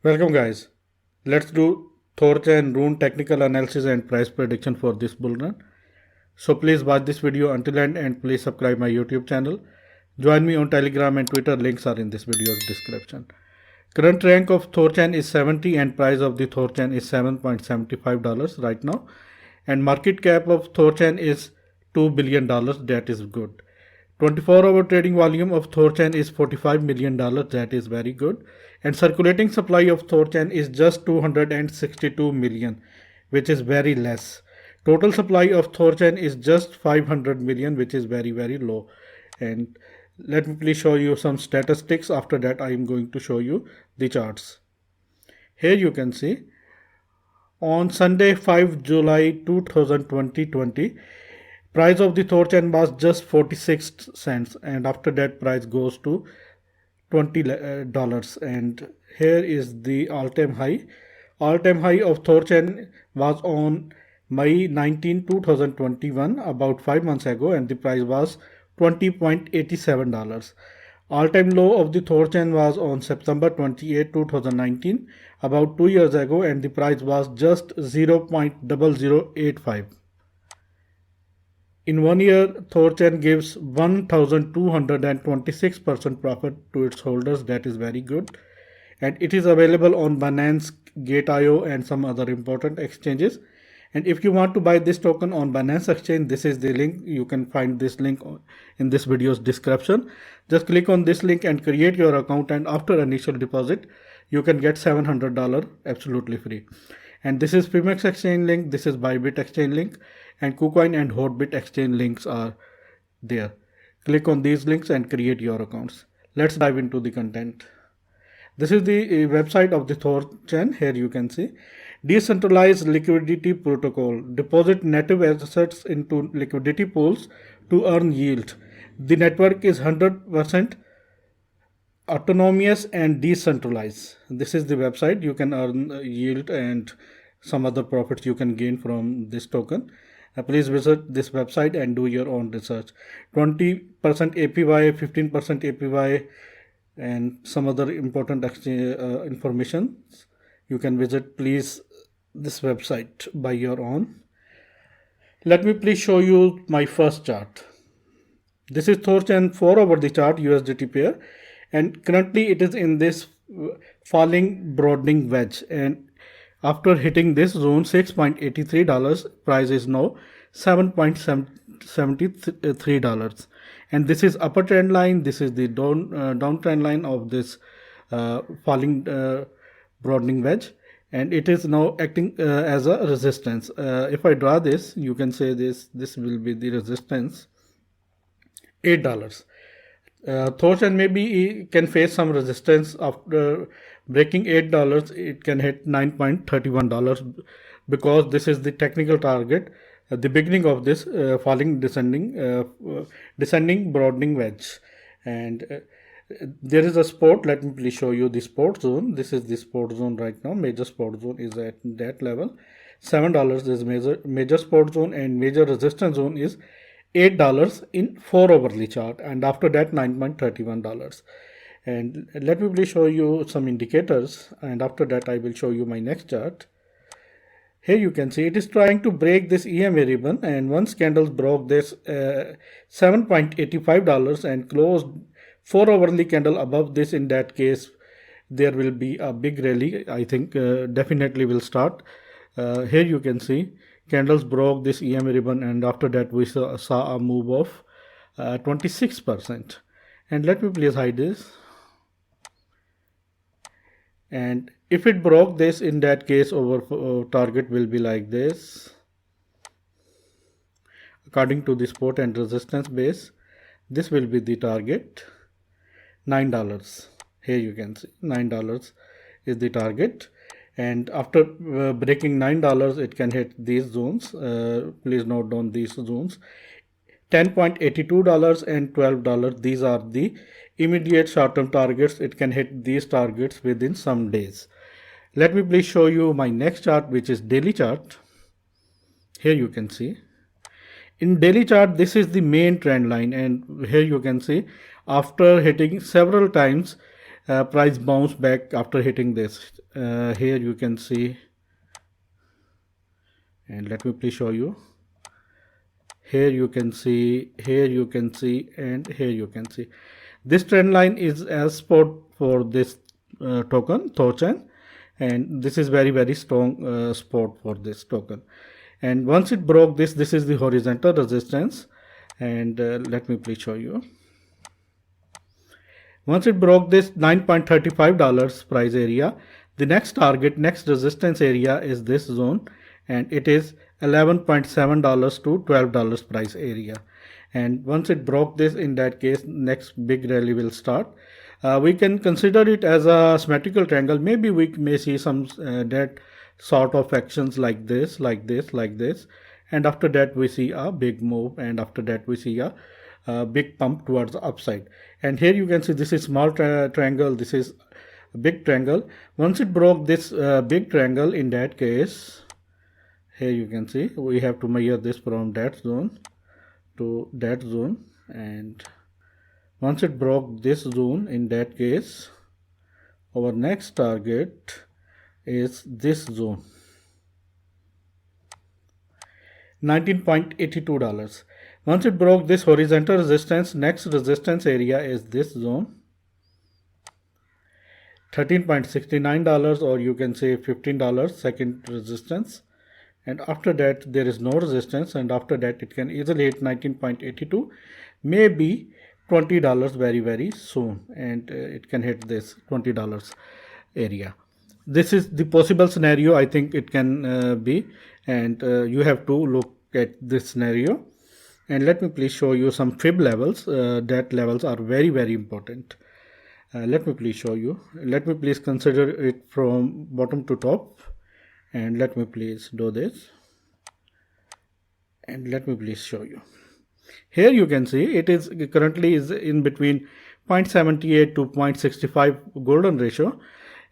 Welcome guys. Let's do Thorcha and Rune technical analysis and price prediction for this bull run. So please watch this video until end and please subscribe my YouTube channel. Join me on Telegram and Twitter, links are in this video's description. Current rank of Thorchan is 70 and price of the Thorchan is $7.75 right now. And market cap of Thorchan is $2 billion, that is good. 24-hour trading volume of Thorchan is $45 million, that is very good. And circulating supply of Thorchan is just 262 million, which is very less. Total supply of Thorchan is just 500 million, which is very, very low. And let me please show you some statistics. After that, I am going to show you the charts. Here you can see on Sunday 5 July 2020, price of the Thorchan was just 46 cents, and after that price goes to $20. And here is the all-time high. All-time high of Thorchan was on May 19, 2021, about 5 months ago, and the price was $20.87. All-time low of the Thorchan was on September 28, 2019, about 2 years ago, and the price was just 0.0085. In 1 year, Thorchan gives 1,226% profit to its holders. That is very good. And it is available on Binance, Gate.io and some other important exchanges. And if you want to buy this token on Binance Exchange, this is the link. You can find this link in this video's description. Just click on this link and create your account, and after initial deposit, you can get $700 absolutely free. And this is Pmex Exchange link, this is Bybit Exchange link, and KuCoin and Hotbit Exchange links are there. Click on these links and create your accounts. Let's dive into the content. This is the website of the Thorchan. Here you can see decentralized liquidity protocol. Deposit native assets into liquidity pools to earn yield. The network is 100% autonomous and decentralized. This is the website. You can earn yield and some other profits you can gain from this token. Please visit this website and do your own research. 20% APY, 15% APY, and some other important information you can visit please this website by your own. Let me please show you my first chart. This is Thorchan 4 over the chart USDT pair, and currently it is in this falling broadening wedge, and after hitting this zone $6.83, price is now $7.73. And this is upper trend line, this is the downtrend line of this falling broadening wedge, and it is now acting as a resistance. If I draw this, you can say this will be the resistance, $8. Thorchan maybe can face some resistance after breaking $8. It can hit $9.31 because this is the technical target at the beginning of this descending broadening wedge. And there is a support. Let me please show you the support zone. This is the support zone right now. Major support zone is at that level. $7 is major support zone, and major resistance zone is $8 in 4 hourly chart, and after that $9.31. And let me please show you some indicators, and after that I will show you my next chart. Here you can see it is trying to break this EMA ribbon, and once candles broke this $7.85 and closed 4 hourly candle above this, in that case there will be a big rally. I think definitely will start. Here you can see candles broke this EMA ribbon, and after that we saw a move of 26%. And let me please hide this. And if it broke this, in that case our target will be like this. According to the support and resistance base, this will be the target, $9. Here you can see $9 is the target, and after breaking $9 it can hit these zones. Please note down these zones, $10.82 and $12. These are the immediate short-term targets. It can hit these targets within some days. Let me please show you my next chart, which is daily chart. Here you can see in daily chart, this is the main trend line, and here you can see after hitting several times price bounce back after hitting this. Here you can see, and let me please show you. Here you can see, here you can see, and here you can see. This trend line is as support for this token, Thochen, and this is very strong support for this token. And once it broke this, this is the horizontal resistance, and let me please show you. Once it broke this $9.35 price area, the next target, next resistance area is this zone, and it is $11.7 to $12 price area. And once it broke this, in that case, next big rally will start. We can consider it as a symmetrical triangle. Maybe we may see some that sort of actions like this, like this, like this, and after that we see a big move, and after that we see a big pump towards the upside. And here you can see this is small triangle, this is a big triangle. Once it broke this big triangle, in that case, here you can see we have to measure this from that zone to that zone, and once it broke this zone, in that case our next target is this zone, $19.82. Once it broke this horizontal resistance, next resistance area is this zone, $13.69, or you can say $15, second resistance. And after that there is no resistance, and after that it can easily hit 19.82, maybe $20 very soon, and it can hit this $20 area. This is the possible scenario. I think it can be, and you have to look at this scenario. And let me please show you some fib levels. That levels are very important. Let me please show you. Let me please consider it from bottom to top, and let me please do this, and let me please show you. Here you can see it is currently is in between 0.78 to 0.65 golden ratio,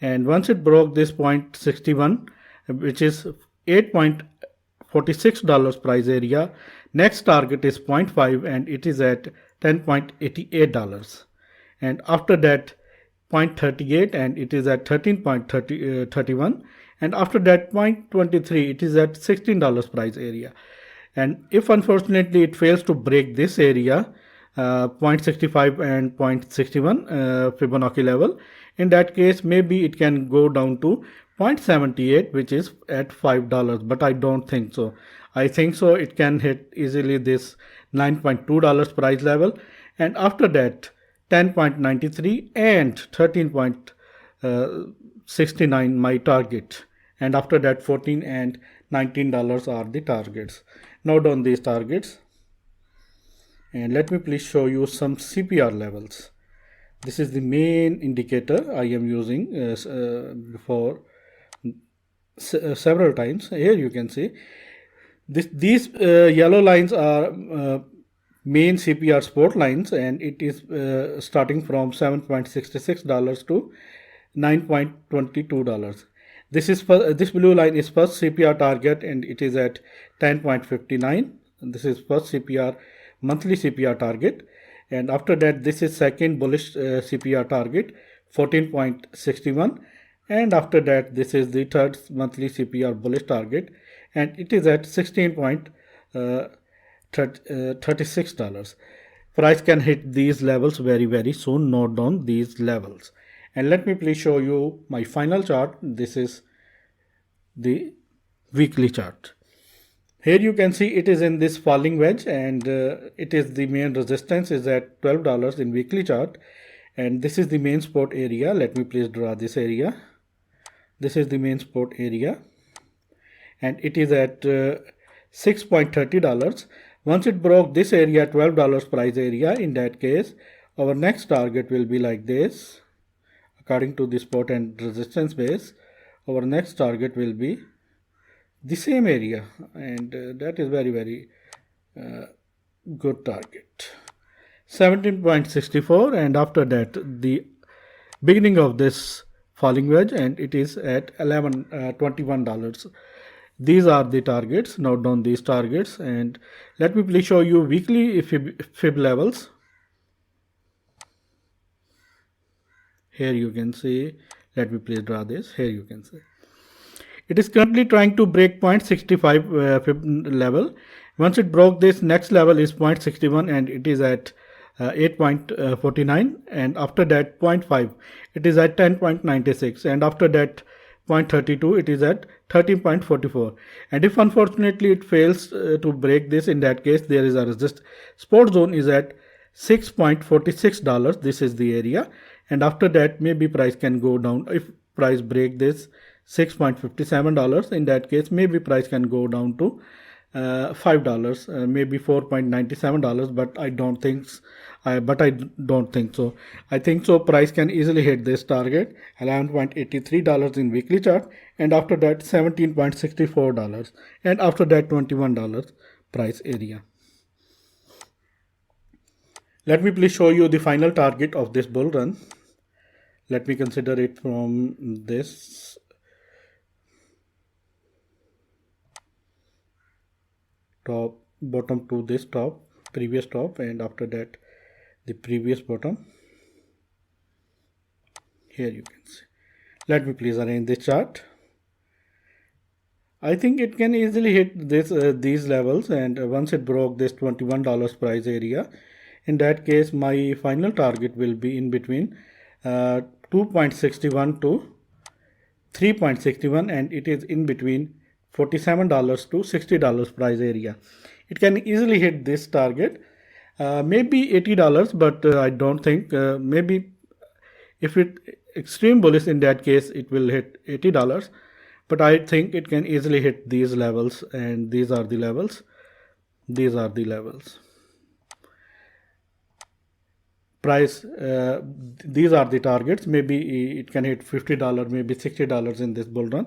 and once it broke this 0.61, which is $8.46 price area, next target is 0.5, and it is at $10.88, and after that 0.38, and it is at 13.31, and after that 0.23, it is at $16 price area. And if unfortunately it fails to break this area, 0.65 and 0.61 Fibonacci level, in that case maybe it can go down to 0.78, which is at $5, but I don't think so. I think so it can hit easily this $9.2 price level, and after that 10.93 and 13.69 my target, and after that 14 and $19 are the targets. Note down these targets, and let me please show you some CPR levels. This is the main indicator I am using for several times. Here you can see these yellow lines are main CPR support lines, and it is starting from $7.66 to $9.22. This blue line is first CPR target, and it is at 10.59. This is first CPR monthly CPR target, and after that this is second bullish CPR target, 14.61, and after that this is the third monthly CPR bullish target, and it is at $16.36. Price can hit these levels very soon. Note down these levels. And let me please show you my final chart. This is the weekly chart. Here you can see it is in this falling wedge, and it is the main resistance is at $12 in weekly chart, and this is the main support area. Let me please draw this area. This is the main support area, and it is at $6.30. Once it broke this area, $12 price area, in that case our next target will be like this. According to the support and resistance base, our next target will be the same area, and that is very good target, 17.64, and after that the beginning of this falling wedge, and it is at $21. These are the targets. Note down these targets, and let me please show you weekly fib levels. Here you can see, let me please draw this. Here you can see it is currently trying to break 0.65 level. Once it broke this, next level is 0.61 and it is at 8.49, and after that 0.5 it is at 10.96, and after that 0.32 it is at 13.44. And if unfortunately it fails to break this, in that case there is a resist. Support zone is at $6.46. This is the area, and after that maybe price can go down. If price break this $6.57, in that case maybe price can go down to $5, maybe $4.97, but I don't think so. I think so price can easily hit this target, $11.83 in weekly chart, and after that $17.64, and after that $21 price area. Let me please show you the final target of this bull run. Let me consider it from this top bottom to this top, previous top, and after that the previous bottom. Here you can see. Let me please arrange this chart. I think it can easily hit this these levels, and once it broke this $21 price area, in that case my final target will be in between 2.61 to 3.61, and it is in between $47 to $60 price area. It can easily hit this target, maybe $80, but I don't think, maybe if it extreme bullish, in that case it will hit $80, but I think it can easily hit these levels, and these are the levels. These are the levels. Price, these are the targets. Maybe it can hit $50, maybe $60 in this bull run.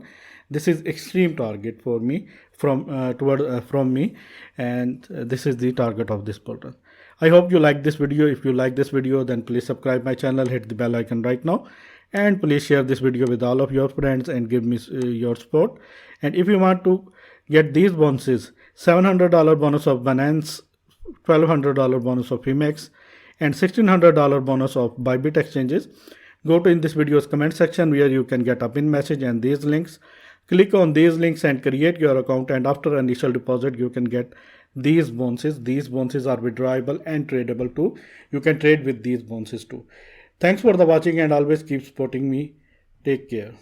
This is extreme target for me from me, and this is the target of this bull run. I hope you like this video. If you like this video, then please subscribe my channel, hit the bell icon right now, and please share this video with all of your friends and give me your support. And if you want to get these bonuses, $700 bonus of Binance, $1,200 bonus of Phemex, and $1,600 bonus of Bybit exchanges, go to in this video's comment section where you can get a pin message and these links. Click on these links and create your account, and after initial deposit you can get these bonuses. These bonuses are withdrawable and tradable too. You can trade with these bonuses too. Thanks for the watching, and always keep supporting me. Take care.